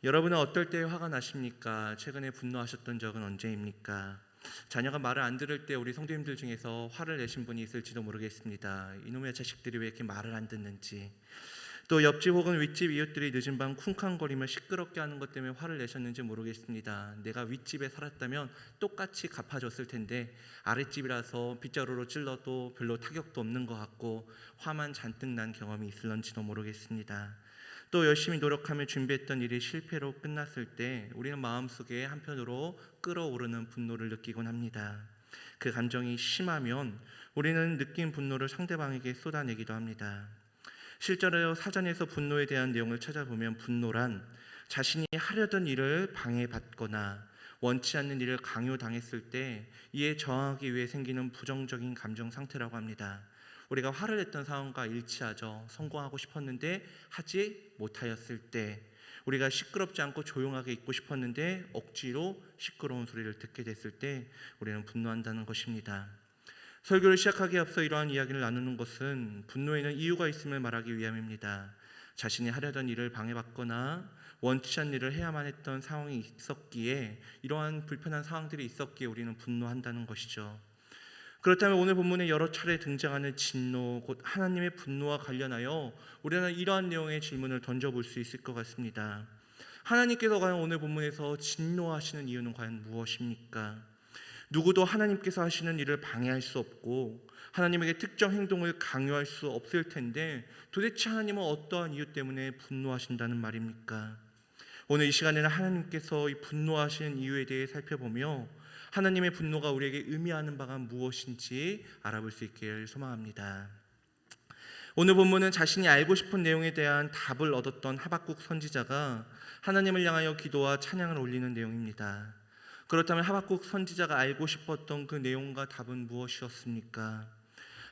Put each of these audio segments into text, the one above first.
여러분은 어떨 때 화가 나십니까? 최근에 분노하셨던 적은 언제입니까? 자녀가 말을 안 들을 때 우리 성도님들 중에서 화를 내신 분이 있을지도 모르겠습니다. 이놈의 자식들이 왜 이렇게 말을 안 듣는지. 또 옆집 혹은 윗집 이웃들이 늦은 밤 쿵쾅거리며 시끄럽게 하는 것 때문에 화를 내셨는지 모르겠습니다. 내가 윗집에 살았다면 똑같이 갚아줬을 텐데 아랫집이라서 빗자루로 찔러도 별로 타격도 없는 것 같고 화만 잔뜩 난 경험이 있을런지도 모르겠습니다. 또 열심히 노력하며 준비했던 일이 실패로 끝났을 때 우리는 마음속에 한편으로 끓어오르는 분노를 느끼곤 합니다. 그 감정이 심하면 우리는 느낀 분노를 상대방에게 쏟아내기도 합니다. 실제로 사전에서 분노에 대한 내용을 찾아보면 분노란 자신이 하려던 일을 방해받거나 원치 않는 일을 강요당했을 때 이에 저항하기 위해 생기는 부정적인 감정 상태라고 합니다. 우리가 화를 냈던 상황과 일치하죠. 성공하고 싶었는데 하지 못하였을 때, 우리가 시끄럽지 않고 조용하게 있고 싶었는데 억지로 시끄러운 소리를 듣게 됐을 때 우리는 분노한다는 것입니다. 설교를 시작하기에 앞서 이러한 이야기를 나누는 것은 분노에는 이유가 있음을 말하기 위함입니다. 자신이 하려던 일을 방해받거나 원치 않는 일을 해야만 했던 상황이 있었기에, 이러한 불편한 상황들이 있었기에 우리는 분노한다는 것이죠. 그렇다면 오늘 본문에 여러 차례 등장하는 진노, 곧 하나님의 분노와 관련하여 우리는 이러한 내용의 질문을 던져볼 수 있을 것 같습니다. 하나님께서 과연 오늘 본문에서 진노하시는 이유는 과연 무엇입니까? 누구도 하나님께서 하시는 일을 방해할 수 없고 하나님에게 특정 행동을 강요할 수 없을 텐데 도대체 하나님은 어떠한 이유 때문에 분노하신다는 말입니까? 오늘 이 시간에는 하나님께서 이 분노하시는 이유에 대해 살펴보며 하나님의 분노가 우리에게 의미하는 바가 무엇인지 알아볼 수 있기를 소망합니다. 오늘 본문은 자신이 알고 싶은 내용에 대한 답을 얻었던 하박국 선지자가 하나님을 향하여 기도와 찬양을 올리는 내용입니다. 그렇다면 하박국 선지자가 알고 싶었던 그 내용과 답은 무엇이었습니까?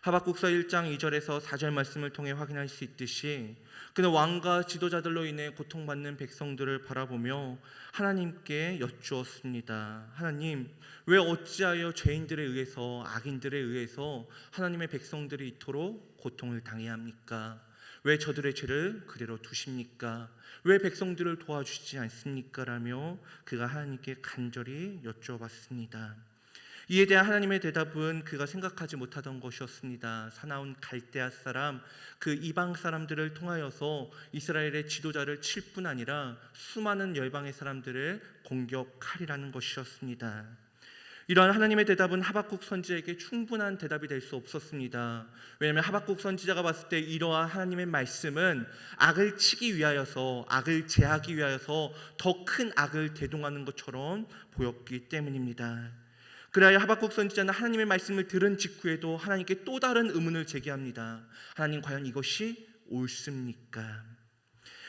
하박국서 1장 2절에서 4절 말씀을 통해 확인할 수 있듯이 그는 왕과 지도자들로 인해 고통받는 백성들을 바라보며 하나님께 여쭈었습니다. 하나님, 왜 어찌하여 죄인들에 의해서, 악인들에 의해서 하나님의 백성들이 이토록 고통을 당해야 합니까? 왜 저들의 죄를 그대로 두십니까? 왜 백성들을 도와주시지 않습니까? 라며 그가 하나님께 간절히 여쭈어봤습니다. 이에 대한 하나님의 대답은 그가 생각하지 못하던 것이었습니다. 사나운 갈대아 사람, 그 이방 사람들을 통하여서 이스라엘의 지도자를 칠 뿐 아니라 수많은 열방의 사람들을 공격하리라는 것이었습니다. 이러한 하나님의 대답은 하박국 선지자에게 충분한 대답이 될 수 없었습니다. 왜냐하면 하박국 선지자가 봤을 때 이러한 하나님의 말씀은 악을 치기 위하여서, 악을 제하기 위하여서 더 큰 악을 대동하는 것처럼 보였기 때문입니다. 그래야 하박국 선지자는 하나님의 말씀을 들은 직후에도 하나님께 또 다른 의문을 제기합니다. 하나님, 과연 이것이 옳습니까?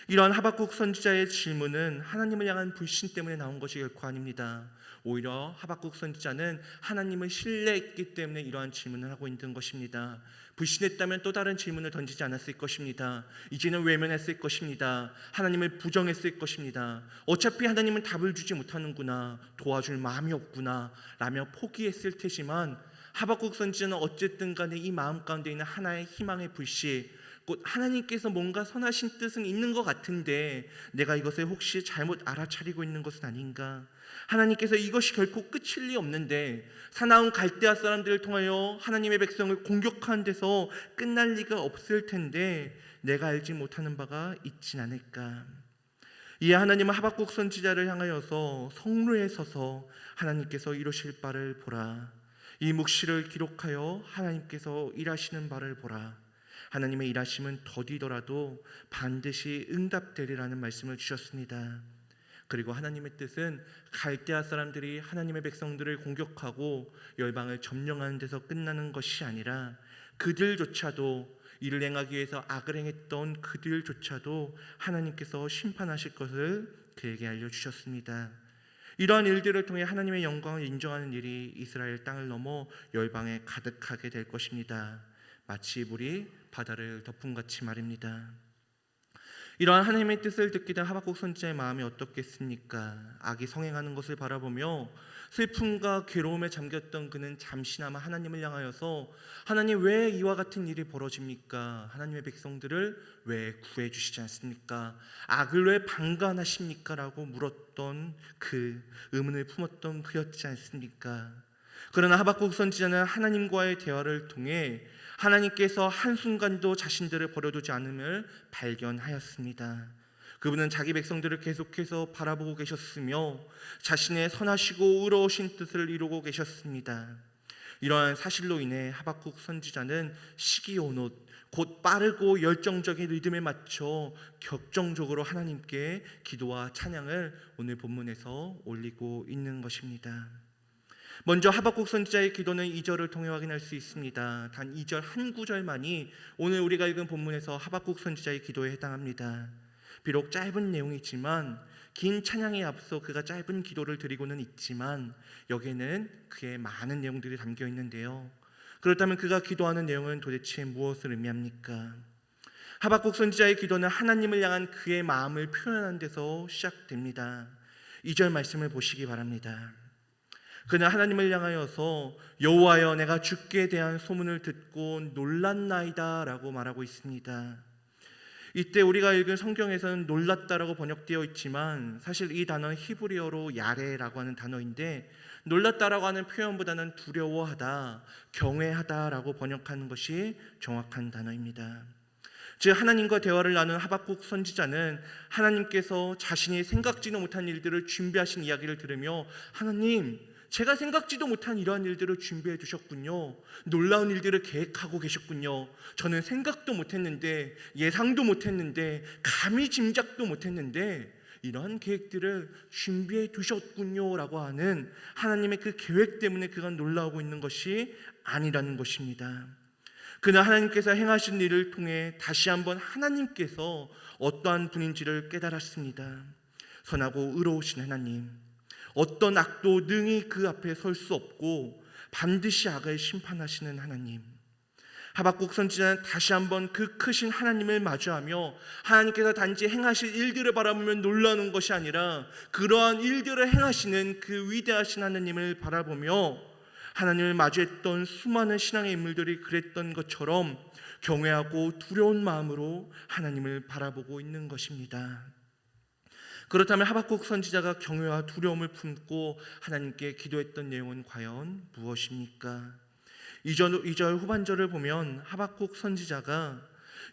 이러한 하박국 선지자의 질문은 하나님을 향한 불신 때문에 나온 것이 결코 아닙니다. 오히려 하박국 선지자는 하나님을 신뢰했기 때문에 이러한 질문을 하고 있는 것입니다. 불신했다면 또 다른 질문을 던지지 않았을 것입니다. 이제는 외면했을 것입니다. 하나님을 부정했을 것입니다. 어차피 하나님은 답을 주지 못하는구나, 도와줄 마음이 없구나 라며 포기했을 테지만 하박국 선지자는 어쨌든 간에 이 마음 가운데 있는 하나의 희망의 불씨, 곧 하나님께서 뭔가 선하신 뜻은 있는 것 같은데 내가 이것을 혹시 잘못 알아차리고 있는 것은 아닌가? 하나님께서 이것이 결코 끝일 리 없는데 사나운 갈대아 사람들을 통하여 하나님의 백성을 공격하는 데서 끝날 리가 없을 텐데 내가 알지 못하는 바가 있진 않을까? 이에 하나님은 하박국 선지자를 향하여서 성루에 서서 하나님께서 이루실 바를 보라, 이 묵시를 기록하여 하나님께서 일하시는 바를 보라, 하나님의 일하심은 더디더라도 반드시 응답되리라는 말씀을 주셨습니다. 그리고 하나님의 뜻은 갈대아 사람들이 하나님의 백성들을 공격하고 열방을 점령하는 데서 끝나는 것이 아니라 그들조차도, 이를 행하기 위해서 악을 행했던 그들조차도 하나님께서 심판하실 것을 그에게 알려주셨습니다. 이러한 일들을 통해 하나님의 영광을 인정하는 일이 이스라엘 땅을 넘어 열방에 가득하게 될 것입니다. 마치 물이 바다를 덮음같이 말입니다. 이러한 하나님의 뜻을 듣게 된 하박국 선지자의 마음이 어떻겠습니까? 악이 성행하는 것을 바라보며 슬픔과 괴로움에 잠겼던 그는 잠시나마 하나님을 향하여서 하나님, 왜 이와 같은 일이 벌어집니까? 하나님의 백성들을 왜 구해 주시지 않습니까? 악을 왜 방관하십니까? 라고 물었던, 그 의문을 품었던 그였지 않습니까? 그러나 하박국 선지자는 하나님과의 대화를 통해 하나님께서 한순간도 자신들을 버려두지 않음을 발견하였습니다. 그분은 자기 백성들을 계속해서 바라보고 계셨으며 자신의 선하시고 의로우신 뜻을 이루고 계셨습니다. 이러한 사실로 인해 하박국 선지자는 시기온옷, 곧 빠르고 열정적인 리듬에 맞춰 격정적으로 하나님께 기도와 찬양을 오늘 본문에서 올리고 있는 것입니다. 먼저 하박국 선지자의 기도는 2절을 통해 확인할 수 있습니다. 단 2절 한 구절만이 오늘 우리가 읽은 본문에서 하박국 선지자의 기도에 해당합니다. 비록 짧은 내용이지만 긴 찬양에 앞서 그가 짧은 기도를 드리고는 있지만 여기에는 그의 많은 내용들이 담겨 있는데요. 그렇다면 그가 기도하는 내용은 도대체 무엇을 의미합니까? 하박국 선지자의 기도는 하나님을 향한 그의 마음을 표현하는 데서 시작됩니다. 2절 말씀을 보시기 바랍니다. 그는 하나님을 향하여서 여호와여, 내가 주께 대한 소문을 듣고 놀랐나이다 라고 말하고 있습니다. 이때 우리가 읽은 성경에서는 놀랐다라고 번역되어 있지만 사실 이 단어는 히브리어로 야레라고 하는 단어인데, 놀랐다라고 하는 표현보다는 두려워하다, 경외하다라고 번역하는 것이 정확한 단어입니다. 즉 하나님과 대화를 나눈 하박국 선지자는 하나님께서 자신이 생각지도 못한 일들을 준비하신 이야기를 들으며, 하나님, 제가 생각지도 못한 이러한 일들을 준비해 두셨군요. 놀라운 일들을 계획하고 계셨군요. 저는 생각도 못했는데, 예상도 못했는데, 감히 짐작도 못했는데 이러한 계획들을 준비해 두셨군요 라고 하는 하나님의 그 계획 때문에 그가 놀라고 있는 것이 아니라는 것입니다. 그는 하나님께서 행하신 일을 통해 다시 한번 하나님께서 어떠한 분인지를 깨달았습니다. 선하고 의로우신 하나님, 어떤 악도 능히 그 앞에 설 수 없고 반드시 악을 심판하시는 하나님. 하박국 선지자는 다시 한번 그 크신 하나님을 마주하며 하나님께서 단지 행하실 일들을 바라보며 놀라는 것이 아니라 그러한 일들을 행하시는 그 위대하신 하나님을 바라보며, 하나님을 마주했던 수많은 신앙의 인물들이 그랬던 것처럼 경외하고 두려운 마음으로 하나님을 바라보고 있는 것입니다. 그렇다면 하박국 선지자가 경외와 두려움을 품고 하나님께 기도했던 내용은 과연 무엇입니까? 2절 후반절을 보면 하박국 선지자가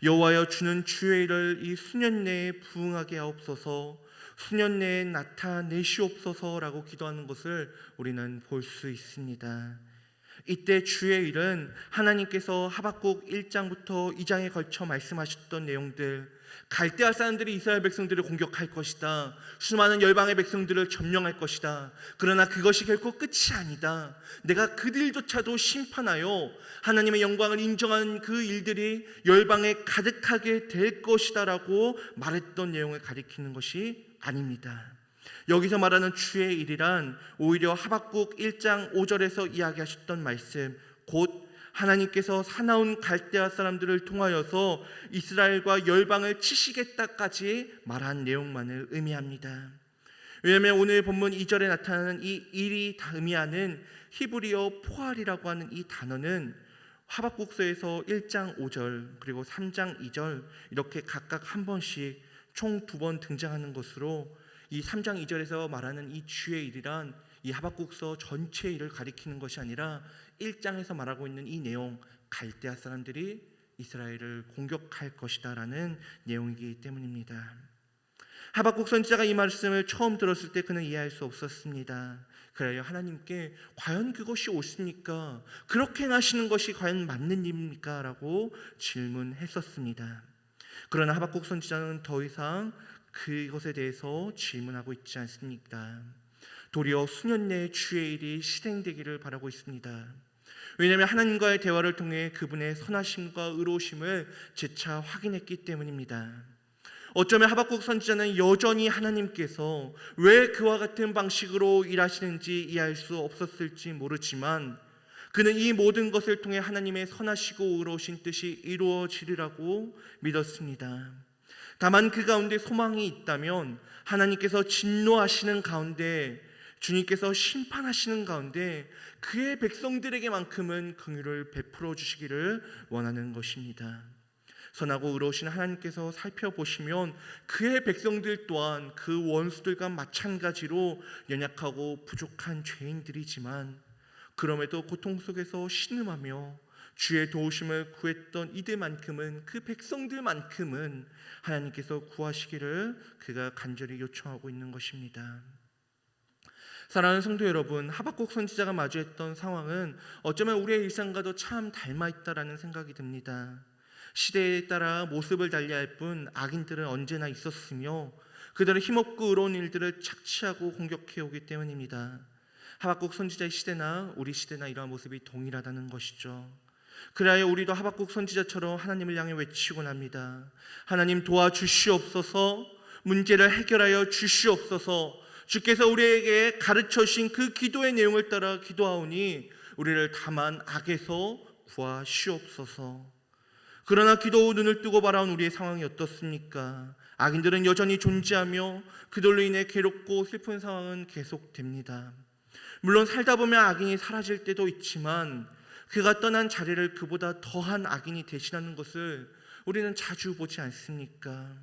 여호와여, 주는 주의 일을 이 수년 내에 부응하게 하옵소서, 수년 내에 나타내시옵소서라고 기도하는 것을 우리는 볼 수 있습니다. 이때 주의 일은 하나님께서 하박국 1장부터 2장에 걸쳐 말씀하셨던 내용들, 갈대아 사람들이 이스라엘 백성들을 공격할 것이다, 수많은 열방의 백성들을 점령할 것이다, 그러나 그것이 결코 끝이 아니다, 내가 그들조차도 심판하여 하나님의 영광을 인정하는 그 일들이 열방에 가득하게 될 것이다 라고 말했던 내용을 가리키는 것이 아닙니다. 여기서 말하는 주의 일이란 오히려 하박국 1장 5절에서 이야기하셨던 말씀, 곧 하나님께서 사나운 갈대아 사람들을 통하여서 이스라엘과 열방을 치시겠다까지 말한 내용만을 의미합니다. 왜냐하면 오늘 본문 2절에 나타나는 이 일이 다 의미하는 히브리어 포알이라고 하는 이 단어는 하박국서에서 1장 5절 그리고 3장 2절 이렇게 각각 한 번씩 총 2번 등장하는 것으로 이 3장 2절에서 말하는 이 주의 일이란 이 하박국서 전체 일을 가리키는 것이 아니라 1장에서 말하고 있는 이 내용, 갈대아 사람들이 이스라엘을 공격할 것이다 라는 내용이기 때문입니다. 하박국 선지자가 이 말씀을 처음 들었을 때 그는 이해할 수 없었습니다. 그래야 하나님께 과연 그것이 옳습니까? 그렇게 하시는 것이 과연 맞는 일입니까? 라고 질문했었습니다. 그러나 하박국 선지자는 더 이상 그것에 대해서 질문하고 있지 않습니다. 도리어 수년 내에 주의 일이 실행되기를 바라고 있습니다. 왜냐하면 하나님과의 대화를 통해 그분의 선하심과 의로우심을 재차 확인했기 때문입니다. 어쩌면 하박국 선지자는 여전히 하나님께서 왜 그와 같은 방식으로 일하시는지 이해할 수 없었을지 모르지만 그는 이 모든 것을 통해 하나님의 선하시고 의로우신 뜻이 이루어지리라고 믿었습니다. 다만 그 가운데 소망이 있다면 하나님께서 진노하시는 가운데, 주님께서 심판하시는 가운데 그의 백성들에게만큼은 긍휼을 베풀어 주시기를 원하는 것입니다. 선하고 의로우신 하나님께서 살펴보시면 그의 백성들 또한 그 원수들과 마찬가지로 연약하고 부족한 죄인들이지만, 그럼에도 고통 속에서 신음하며 주의 도우심을 구했던 이들만큼은, 그 백성들만큼은 하나님께서 구하시기를 그가 간절히 요청하고 있는 것입니다. 사랑하는 성도 여러분, 하박국 선지자가 마주했던 상황은 어쩌면 우리의 일상과도 참 닮아 있다라는 생각이 듭니다. 시대에 따라 모습을 달리할 뿐 악인들은 언제나 있었으며 그들은 힘없고 의로운 일들을 착취하고 공격해 오기 때문입니다. 하박국 선지자의 시대나 우리 시대나 이러한 모습이 동일하다는 것이죠. 그래야 우리도 하박국 선지자처럼 하나님을 향해 외치곤 합니다. 하나님 도와주시옵소서, 문제를 해결하여 주시옵소서. 주께서 우리에게 가르쳐 주신 그 기도의 내용을 따라 기도하오니 우리를 다만 악에서 구하시옵소서. 그러나 기도 후 눈을 뜨고 바라온 우리의 상황이 어떻습니까? 악인들은 여전히 존재하며 그들로 인해 괴롭고 슬픈 상황은 계속됩니다. 물론 살다 보면 악인이 사라질 때도 있지만 그가 떠난 자리를 그보다 더한 악인이 대신하는 것을 우리는 자주 보지 않습니까?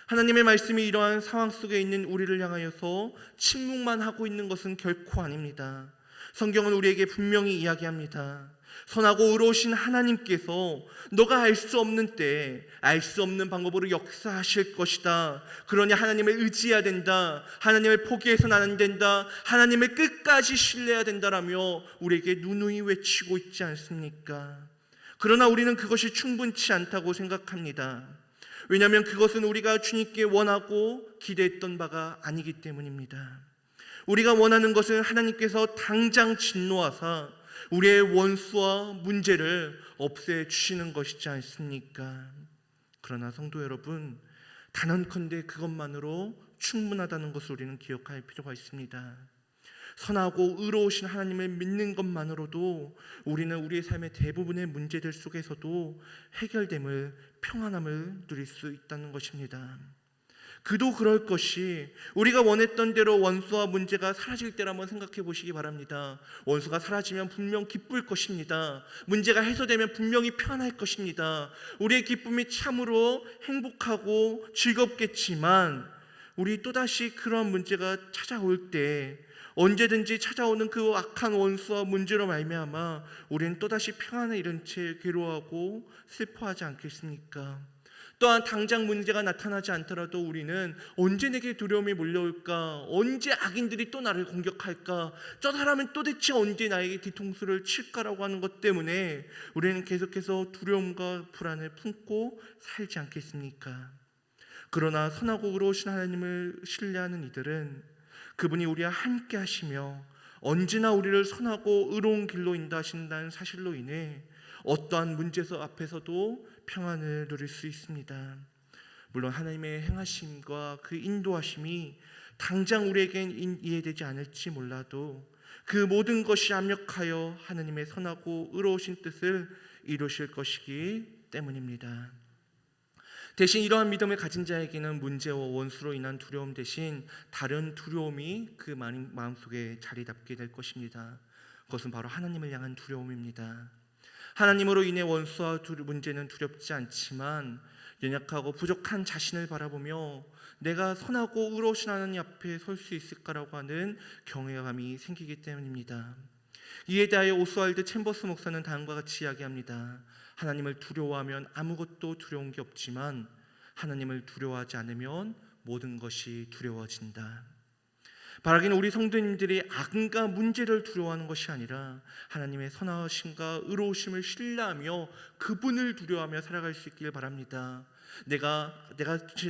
하나님의 말씀이 이러한 상황 속에 있는 우리를 향하여서 침묵만 하고 있는 것은 결코 아닙니다. 성경은 우리에게 분명히 이야기합니다. 선하고 의로우신 하나님께서 너가 알 수 없는 때에 알 수 없는 방법으로 역사하실 것이다. 그러니 하나님을 의지해야 된다. 하나님을 포기해서는 안 된다. 하나님을 끝까지 신뢰해야 된다라며 우리에게 누누이 외치고 있지 않습니까? 그러나 우리는 그것이 충분치 않다고 생각합니다. 왜냐하면 그것은 우리가 주님께 원하고 기대했던 바가 아니기 때문입니다. 우리가 원하는 것은 하나님께서 당장 진노하사 우리의 원수와 문제를 없애주시는 것이지 않습니까? 그러나 성도 여러분, 단언컨대 그것만으로 충분하다는 것을 우리는 기억할 필요가 있습니다. 선하고 의로우신 하나님을 믿는 것만으로도 우리는 우리의 삶의 대부분의 문제들 속에서도 해결됨을, 평안함을 누릴 수 있다는 것입니다. 그도 그럴 것이 우리가 원했던 대로 원수와 문제가 사라질 때를 한번 생각해 보시기 바랍니다. 원수가 사라지면 분명 기쁠 것입니다. 문제가 해소되면 분명히 편할 것입니다. 우리의 기쁨이 참으로 행복하고 즐겁겠지만 우리 또다시 그런 문제가 찾아올 때, 언제든지 찾아오는 그 악한 원수와 문제로 말미암아 우리는 또다시 평안을 잃은 채 괴로워하고 슬퍼하지 않겠습니까? 또한 당장 문제가 나타나지 않더라도 우리는 언제 내게 두려움이 몰려올까? 언제 악인들이 또 나를 공격할까? 저 사람은 도대체 언제 나에게 뒤통수를 칠까라고 하는 것 때문에 우리는 계속해서 두려움과 불안을 품고 살지 않겠습니까? 그러나 선하고 의로우신 하나님을 신뢰하는 이들은 그분이 우리와 함께 하시며 언제나 우리를 선하고 의로운 길로 인도하신다는 사실로 인해 어떠한 문제 앞에서도 평안을 누릴 수 있습니다. 물론 하나님의 행하심과 그 인도하심이 당장 우리에겐 이해되지 않을지 몰라도 그 모든 것이 합력하여 하나님의 선하고 의로우신 뜻을 이루실 것이기 때문입니다. 대신 이러한 믿음을 가진 자에게는 문제와 원수로 인한 두려움 대신 다른 두려움이 그 마음속에 자리 잡게 될 것입니다. 그것은 바로 하나님을 향한 두려움입니다. 하나님으로 인해 원수와 문제는 두렵지 않지만 연약하고 부족한 자신을 바라보며 내가 선하고 의로우신 하나님 앞에 설 수 있을까라고 하는 경외감이 생기기 때문입니다. 이에 대하여 오스왈드 챔버스 목사는 다음과 같이 이야기합니다. 하나님을 두려워하면 아무것도 두려운 게 없지만 하나님을 두려워하지 않으면 모든 것이 두려워진다. 바라기는 우리 성도님들이 악과 문제를 두려워하는 것이 아니라 하나님의 선하심과 의로우심을 신뢰하며 그분을 두려워하며 살아갈 수 있기를 바랍니다. 내가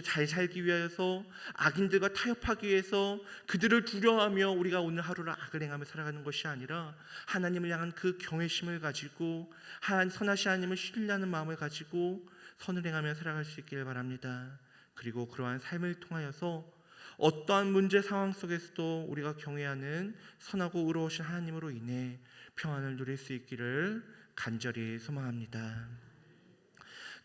잘 살기 위해서, 악인들과 타협하기 위해서 그들을 두려워하며 우리가 오늘 하루를 악을 행하며 살아가는 것이 아니라 하나님을 향한 그 경외심을 가지고 선하신 하나님을 신뢰하는 마음을 가지고 선을 행하며 살아갈 수 있기를 바랍니다. 그리고 그러한 삶을 통하여서 어떠한 문제 상황 속에서도 우리가 경외하는 선하고 의로우신 하나님으로 인해 평안을 누릴 수 있기를 간절히 소망합니다.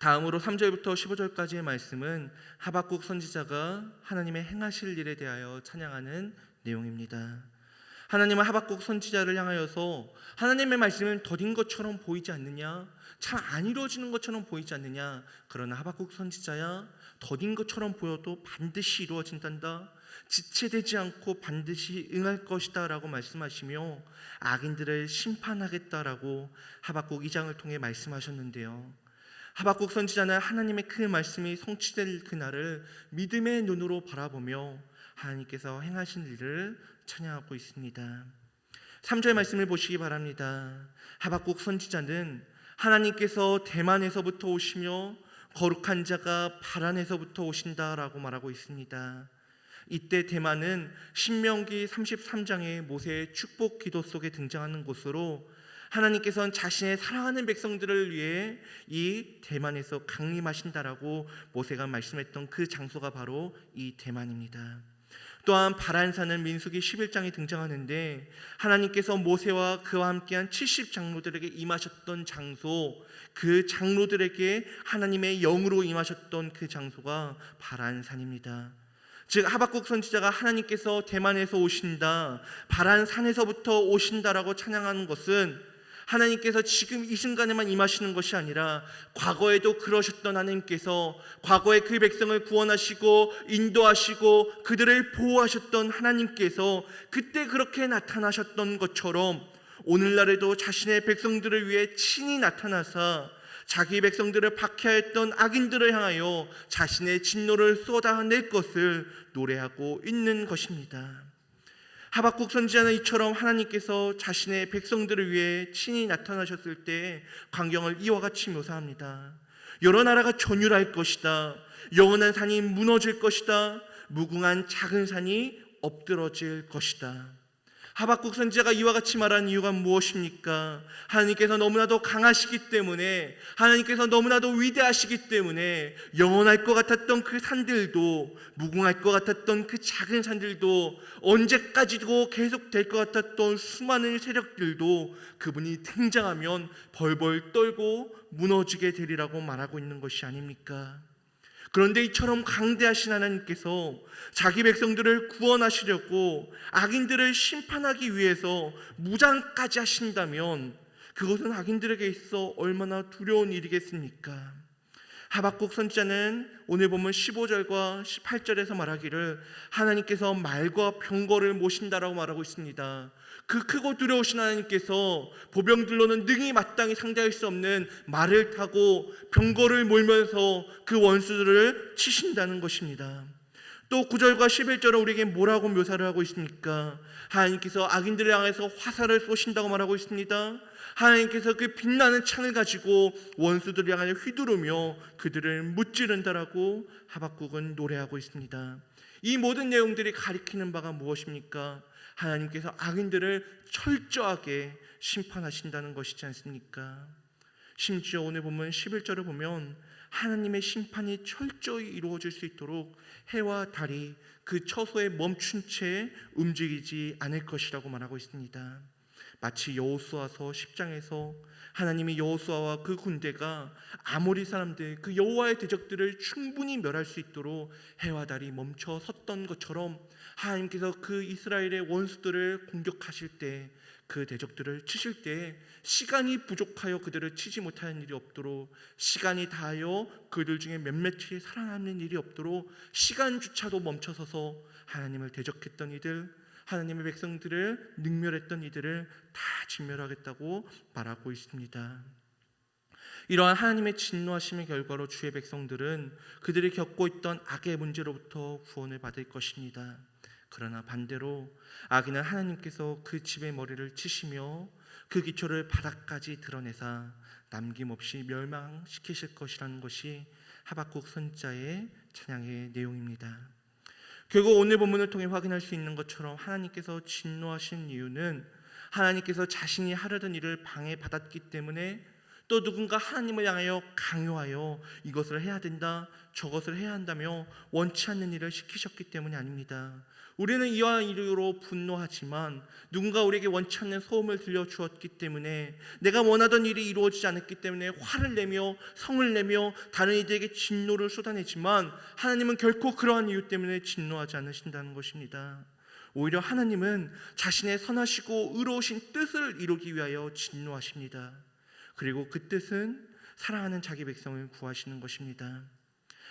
다음으로 3절부터 15절까지의 말씀은 하박국 선지자가 하나님의 행하실 일에 대하여 찬양하는 내용입니다. 하나님은 하박국 선지자를 향하여서 하나님의 말씀은 더딘 것처럼 보이지 않느냐? 참 안 이루어지는 것처럼 보이지 않느냐? 그러나 하박국 선지자야, 더딘 것처럼 보여도 반드시 이루어진단다. 지체되지 않고 반드시 응할 것이다 라고 말씀하시며 악인들을 심판하겠다라고 하박국 2장을 통해 말씀하셨는데요. 하박국 선지자는 하나님의 그 말씀이 성취될 그날을 믿음의 눈으로 바라보며 하나님께서 행하신 일을 찬양하고 있습니다. 3절 말씀을 보시기 바랍니다. 하박국 선지자는 하나님께서 대만에서부터 오시며 거룩한 자가 바란에서부터 오신다라고 말하고 있습니다. 이때 대만은 신명기 33장의 모세의 축복 기도 속에 등장하는 곳으로 하나님께서는 자신의 사랑하는 백성들을 위해 이 대만에서 강림하신다라고 모세가 말씀했던 그 장소가 바로 이 대만입니다. 또한 바란산은 민수기 11장에 등장하는데 하나님께서 모세와 그와 함께한 70장로들에게 임하셨던 장소, 그 장로들에게 하나님의 영으로 임하셨던 그 장소가 바란산입니다. 즉 하박국 선지자가 하나님께서 대만에서 오신다, 바란산에서부터 오신다라고 찬양하는 것은 하나님께서 지금 이 순간에만 임하시는 것이 아니라 과거에도 그러셨던 하나님께서 과거에 그 백성을 구원하시고 인도하시고 그들을 보호하셨던 하나님께서 그때 그렇게 나타나셨던 것처럼 오늘날에도 자신의 백성들을 위해 친히 나타나사 자기 백성들을 박해했던 악인들을 향하여 자신의 진노를 쏟아낼 것을 노래하고 있는 것입니다. 하박국 선지자는 이처럼 하나님께서 자신의 백성들을 위해 친히 나타나셨을 때 광경을 이와 같이 묘사합니다. 여러 나라가 전율할 것이다. 영원한 산이 무너질 것이다. 무궁한 작은 산이 엎드러질 것이다. 하박국 선지자가 이와 같이 말하는 이유가 무엇입니까? 하나님께서 너무나도 강하시기 때문에, 하나님께서 너무나도 위대하시기 때문에 영원할 것 같았던 그 산들도, 무궁할 것 같았던 그 작은 산들도, 언제까지도 계속될 것 같았던 수많은 세력들도 그분이 등장하면 벌벌 떨고 무너지게 되리라고 말하고 있는 것이 아닙니까? 그런데 이처럼 강대하신 하나님께서 자기 백성들을 구원하시려고 악인들을 심판하기 위해서 무장까지 하신다면 그것은 악인들에게 있어 얼마나 두려운 일이겠습니까? 하박국 선지자는 오늘 보면 15절과 18절에서 말하기를 하나님께서 말과 병거를 모신다라고 말하고 있습니다. 그 크고 두려우신 하나님께서 보병들로는 능히 마땅히 상대할 수 없는 말을 타고 병거를 몰면서 그 원수들을 치신다는 것입니다. 또 9절과 11절은 우리에게 뭐라고 묘사를 하고 있습니까? 하나님께서 악인들을 향해서 화살을 쏘신다고 말하고 있습니다. 하나님께서 그 빛나는 창을 가지고 원수들을 향하여 휘두르며 그들을 무찌른다라고 하박국은 노래하고 있습니다. 이 모든 내용들이 가리키는 바가 무엇입니까? 하나님께서 악인들을 철저하게 심판하신다는 것이지 않습니까? 심지어 오늘 보면 11절을 보면 하나님의 심판이 철저히 이루어질 수 있도록 해와 달이 그 처소에 멈춘 채 움직이지 않을 것이라고 말하고 있습니다. 마치 여호수아서 10장에서 하나님이 여호수아와 그 군대가 아모리 사람들, 그 여호와의 대적들을 충분히 멸할 수 있도록 해와 달이 멈춰 섰던 것처럼 하나님께서 그 이스라엘의 원수들을 공격하실 때, 그 대적들을 치실 때 시간이 부족하여 그들을 치지 못하는 일이 없도록, 시간이 다하여 그들 중에 몇몇이 살아남는 일이 없도록 시간조차도 멈춰서서 하나님을 대적했던 이들, 하나님의 백성들을 능멸했던 이들을 다 진멸하겠다고 말하고 있습니다. 이러한 하나님의 진노하심의 결과로 주의 백성들은 그들이 겪고 있던 악의 문제로부터 구원을 받을 것입니다. 그러나 반대로 악인은 하나님께서 그 집의 머리를 치시며 그 기초를 바닥까지 드러내사 남김없이 멸망시키실 것이라는 것이 하박국 선지자의 찬양의 내용입니다. 결국 오늘 본문을 통해 확인할 수 있는 것처럼 하나님께서 진노하신 이유는 하나님께서 자신이 하려던 일을 방해받았기 때문에, 또 누군가 하나님을 향하여 강요하여 이것을 해야 된다, 저것을 해야 한다며 원치 않는 일을 시키셨기 때문이 아닙니다. 우리는 이와 이로 분노하지만 누군가 우리에게 원치 않는 소음을 들려주었기 때문에, 내가 원하던 일이 이루어지지 않았기 때문에 화를 내며 성을 내며 다른 이들에게 진노를 쏟아내지만, 하나님은 결코 그러한 이유 때문에 진노하지 않으신다는 것입니다. 오히려 하나님은 자신의 선하시고 의로우신 뜻을 이루기 위하여 진노하십니다. 그리고 그 뜻은 사랑하는 자기 백성을 구하시는 것입니다.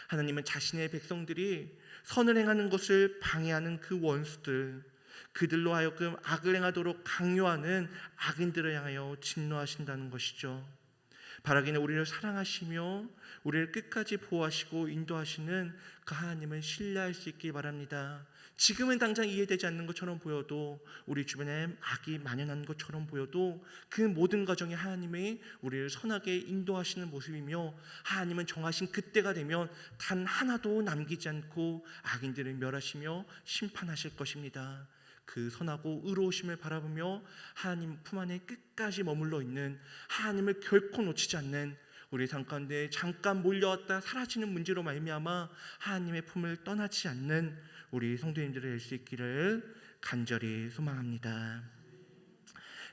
하나님은 자신의 백성들이 선을 행하는 것을 방해하는 그 원수들, 그들로 하여금 악을 행하도록 강요하는 악인들을 향하여 진노하신다는 것이죠. 바라기는 우리를 사랑하시며 우리를 끝까지 보호하시고 인도하시는 그 하나님을 신뢰할 수 있기 바랍니다. 지금은 당장 이해되지 않는 것처럼 보여도, 우리 주변에 악이 만연한 것처럼 보여도 그 모든 과정에 하나님이 우리를 선하게 인도하시는 모습이며, 하나님은 정하신 그때가 되면 단 하나도 남기지 않고 악인들을 멸하시며 심판하실 것입니다. 그 선하고 의로우심을 바라보며 하나님 품 안에 끝까지 머물러 있는, 하나님을 결코 놓치지 않는, 우리 삶 가운데 잠깐 몰려왔다 사라지는 문제로 말미암아 하나님의 품을 떠나지 않는 우리 성도님들이 될 수 있기를 간절히 소망합니다.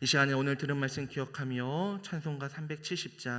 이 시간에 오늘 들은 말씀 기억하며 찬송가 370장